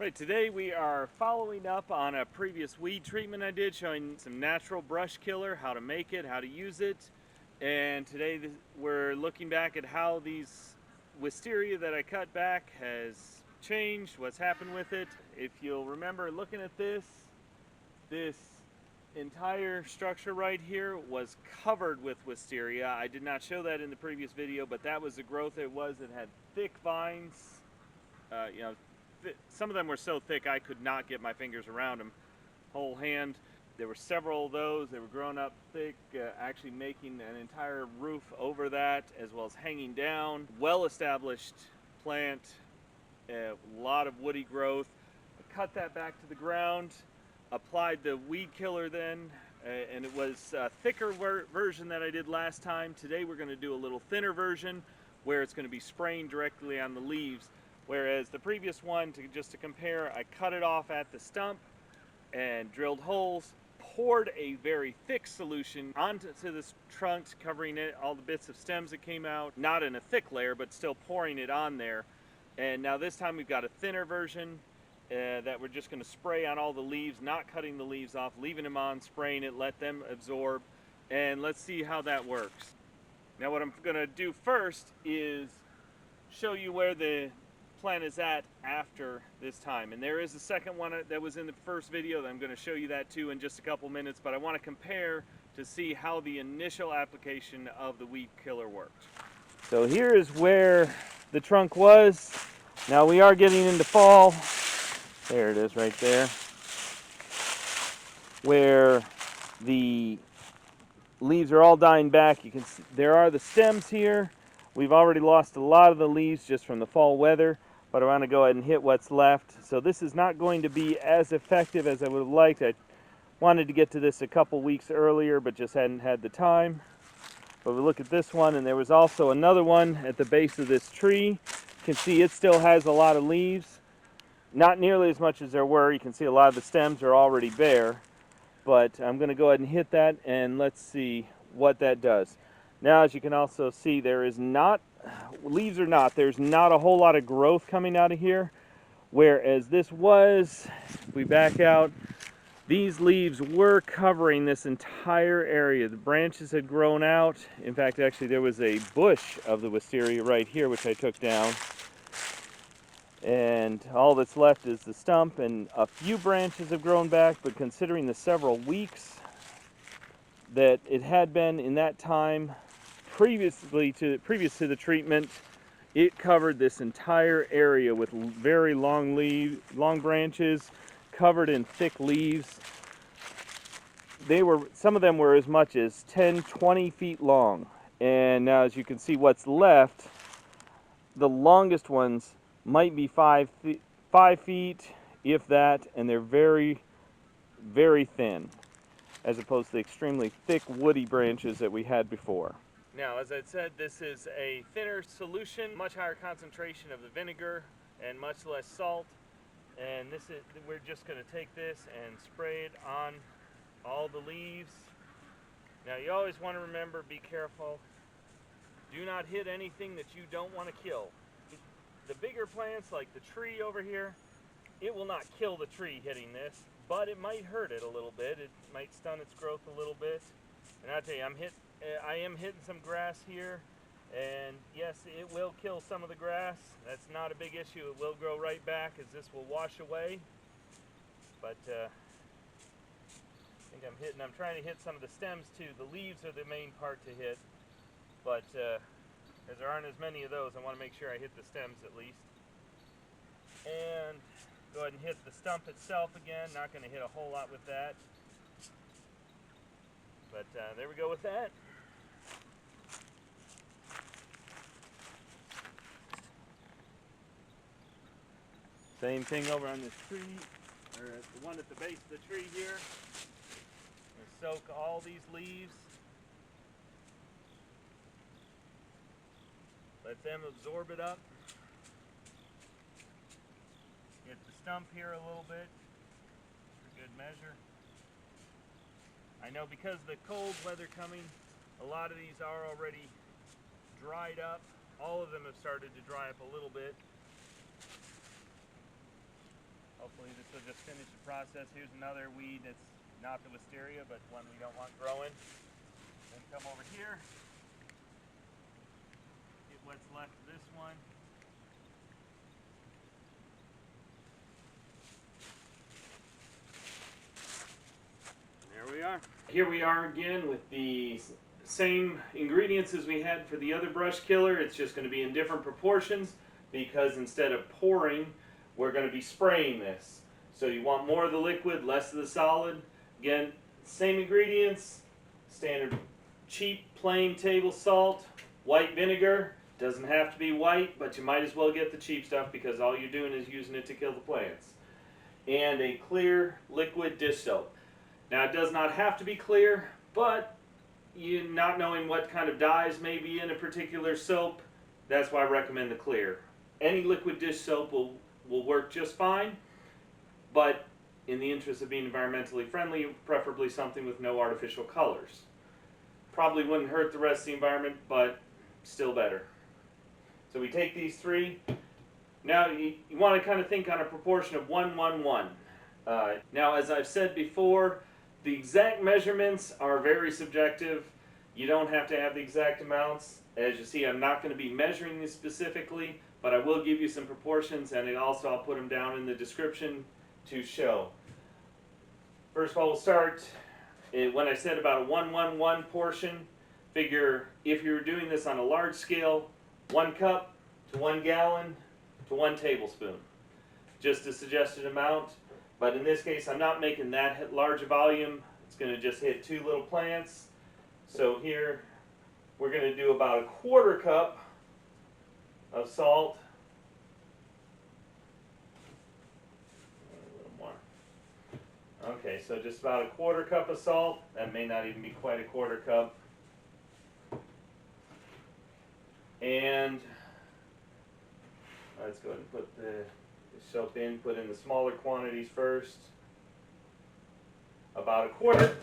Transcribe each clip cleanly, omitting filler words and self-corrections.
Right, today we are following up on a previous weed treatment I did, showing some natural brush killer, how to make it, how to use it. And today we're looking back at how these wisteria that I cut back has changed, what's happened with it. If you'll remember looking at this entire structure right here was covered with wisteria. I did not show that in the previous video, but that was the growth it was. It had thick vines, some of them were so thick I could not get my fingers around them. Whole hand. There were several of those. They were grown up thick, actually making an entire roof over that, as well as hanging down. Well-established plant, a lot of woody growth. I cut that back to the ground, applied the weed killer then, and it was a thicker version that I did last time. Today we're going to do a little thinner version where it's going to be spraying directly on the leaves. Whereas the previous one, just to compare, I cut it off at the stump and drilled holes, poured a very thick solution onto this trunk, covering it, all the bits of stems that came out, not in a thick layer, but still pouring it on there. And now this time we've got a thinner version that we're just going to spray on all the leaves, not cutting the leaves off, leaving them on, spraying it, let them absorb, and let's see how that works. Now what I'm going to do first is show you where the plant is at after this time, and there is a second one that was in the first video that I'm going to show you that too in just a couple minutes, but I want to compare to see how the initial application of the weed killer worked. So here is where the trunk was. Now we are getting into fall. There it is right there, where the leaves are all dying back. You can see there are the stems here. We've already lost a lot of the leaves just from the fall weather, but I want to go ahead and hit what's left. So this is not going to be as effective as I would have liked. I wanted to get to this a couple weeks earlier, but just hadn't had the time. But we look at this one, and there was also another one at the base of this tree. You can see it still has a lot of leaves. Not nearly as much as there were. You can see a lot of the stems are already bare. But I'm going to go ahead and hit that, and let's see what that does. Now, as you can also see, there is not, leaves or not, there's not a whole lot of growth coming out of here. Whereas this was, if we back out, these leaves were covering this entire area. The branches had grown out. In fact, actually, there was a bush of the wisteria right here, which I took down. And all that's left is the stump, and a few branches have grown back, but considering the several weeks that it had been in that time previous to the treatment, it covered this entire area with very long branches covered in thick leaves. Some of them were as much as 10-20 feet long, and now as you can see what's left, the longest ones might be 5 feet, if that, and they're very, very thin, as opposed to the extremely thick woody branches that we had before. Now, as I said, this is a thinner solution, much higher concentration of the vinegar and much less salt. And we're just going to take this and spray it on all the leaves. Now, you always want to remember, be careful. Do not hit anything that you don't want to kill. The bigger plants, like the tree over here, it will not kill the tree hitting this, but it might hurt it a little bit. It might stun its growth a little bit. And I'll tell you, I am hitting some grass here, and yes, it will kill some of the grass. That's not a big issue. It will grow right back as this will wash away. But I think I'm trying to hit some of the stems too. The leaves are the main part to hit, but as there aren't as many of those, I want to make sure I hit the stems at least. And go ahead and hit the stump itself again. Not going to hit a whole lot with that. But there we go with that. Same thing over on this tree, or the one at the base of the tree here. I'm going to soak all these leaves. Let them absorb it up. Get the stump here a little bit for good measure. I know because of the cold weather coming, a lot of these are already dried up. All of them have started to dry up a little bit. Hopefully this will just finish the process. Here's another weed that's not the Wisteria, but one we don't want growing. Then come over here, get what's left of this one. There we are. Here we are again with the same ingredients as we had for the other brush killer. It's just going to be in different proportions because instead of pouring, we're going to be spraying this. So you want more of the liquid, less of the solid. Again, same ingredients, standard cheap plain table salt, white vinegar. Doesn't have to be white, but you might as well get the cheap stuff because all you're doing is using it to kill the plants. And a clear liquid dish soap. Now it does not have to be clear, but you not knowing what kind of dyes may be in a particular soap, that's why I recommend the clear. Any liquid dish soap will work just fine, but in the interest of being environmentally friendly, preferably something with no artificial colors. Probably wouldn't hurt the rest of the environment, but still better. So we take these three. Now you want to kind of think on a proportion of 1, 1, 1. Now as I've said before, the exact measurements are very subjective. You don't have to have the exact amounts. As you see, I'm not going to be measuring this specifically, but I will give you some proportions, and also I'll put them down in the description to show. First of all, we'll start when I said about a 1, 1, 1 portion. Figure if you're doing this on a large scale, 1 cup to 1 gallon to 1 tablespoon. Just a suggested amount. But in this case, I'm not making that large a volume. It's going to just hit 2 little plants. So here, we're going to do about a 1/4 cup of salt. A little more. Okay, so just about a 1/4 cup of salt. That may not even be quite a 1/4 cup. And let's go ahead and put the soap in, put in the smaller quantities first. About a 1/4.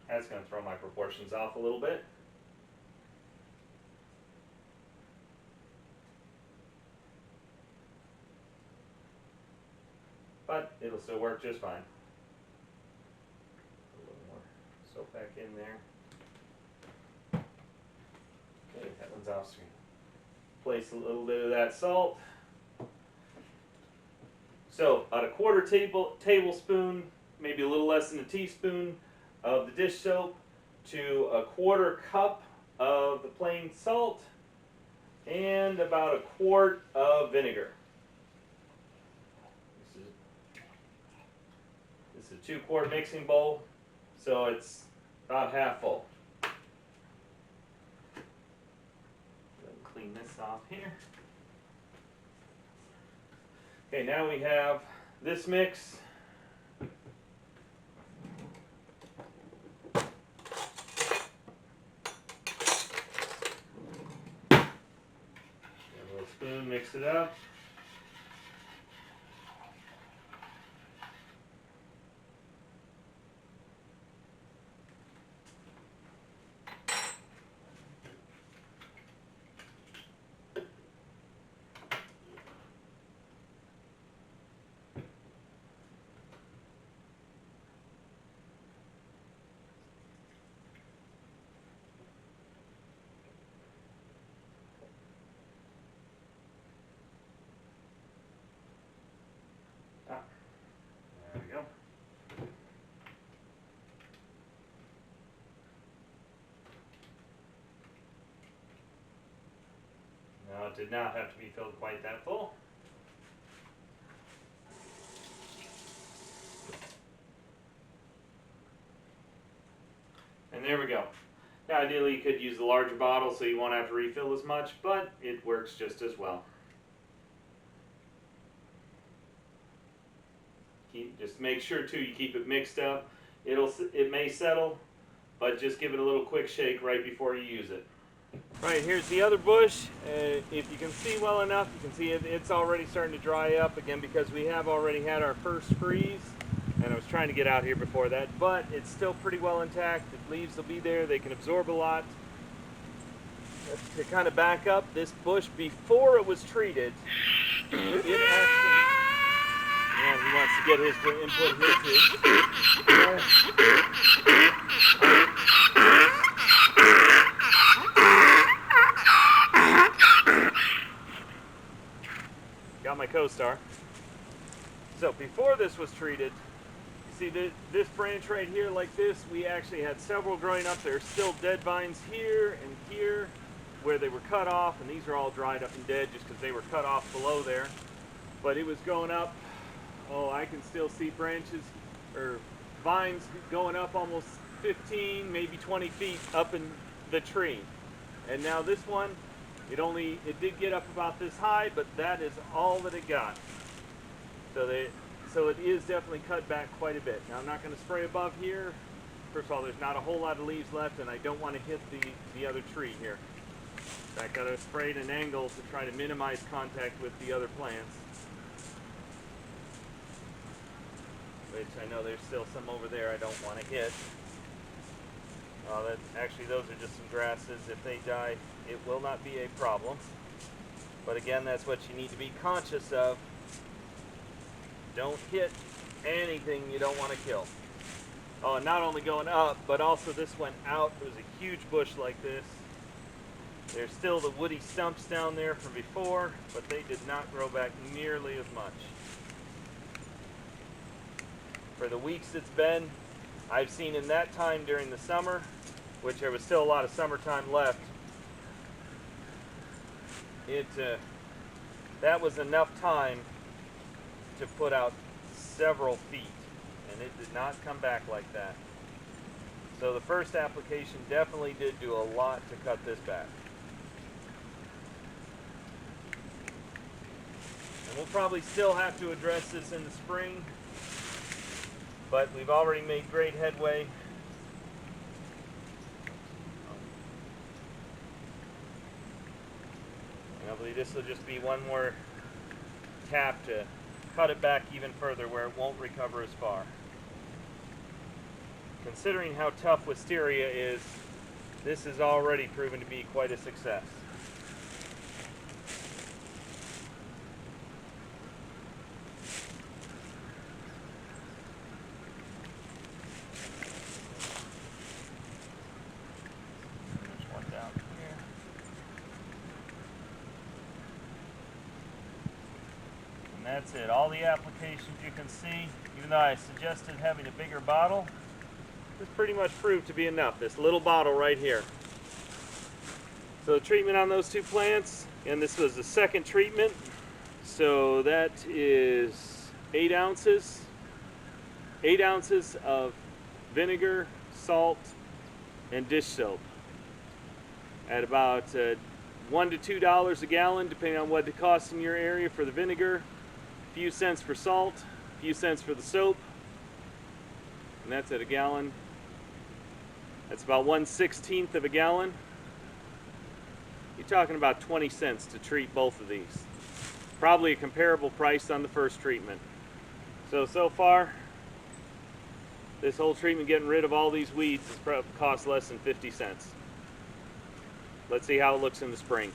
That's going to throw my proportions off a little bit. But it'll still work just fine. A little more soap back in there. Okay, that one's off screen. Place a little bit of that salt. So about a 1/4 tablespoon, maybe a little less than a teaspoon of the dish soap to a 1/4 cup of the plain salt and about a 1/4 of vinegar. This is a 2-quart mixing bowl, so it's about half full. Clean this off here. Okay, now we have this mix. Get a little spoon, mix it up. There we go. Now it did not have to be filled quite that full. And there we go. Now ideally you could use a larger bottle so you won't have to refill as much, but it works just as well. Just make sure too you keep it mixed up. It may settle, but just give it a little quick shake right before you use it. Right, here's the other bush. If you can see well enough, you can see it's already starting to dry up again because we have already had our first freeze, and I was trying to get out here before that, but it's still pretty well intact. The leaves will be there, they can absorb a lot. To kind of back up, this bush before it was treated, it actually get his input here too. Got my co-star. So before this was treated, you see this branch right here like this, we actually had several growing up. There's still dead vines here and here where they were cut off, and these are all dried up and dead just because they were cut off below there. But it was going up, oh, I can still see branches or vines going up almost 15, maybe 20 feet up in the tree. And now this one, it did get up about this high, but that is all that it got. So it is definitely cut back quite a bit. Now I'm not going to spray above here. First of all, there's not a whole lot of leaves left, and I don't want to hit the other tree here. I got to spray at an angle to try to minimize contact with the other plants. Which I know there's still some over there I don't want to hit. Actually, those are just some grasses. If they die, it will not be a problem. But again, that's what you need to be conscious of. Don't hit anything you don't want to kill. Oh, and not only going up, but also this went out. There was a huge bush like this. There's still the woody stumps down there from before, but they did not grow back nearly as much. For the weeks it's been, I've seen in that time during the summer, which there was still a lot of summertime left, that was enough time to put out several feet, and it did not come back like that. So the first application definitely did do a lot to cut this back. And we'll probably still have to address this in the spring, but we've already made great headway. And I believe this will just be one more tap to cut it back even further where it won't recover as far. Considering how tough Wisteria is, this has already proven to be quite a success. There's one down here. And that's it. All the applications you can see, even though I suggested having a bigger bottle, this pretty much proved to be enough. This little bottle right here. So the treatment on those two plants, and this was the second treatment. So that is 8 ounces. 8 ounces of vinegar, salt, and dish soap. At about $1 to $2 a gallon, depending on what it costs in your area for the vinegar. A few cents for salt, a few cents for the soap. And that's at a gallon. That's about 1/16 of a gallon. You're talking about 20 cents to treat both of these. Probably a comparable price on the first treatment. So far, this whole treatment getting rid of all these weeds has cost less than 50 cents. Let's see how it looks in the spring.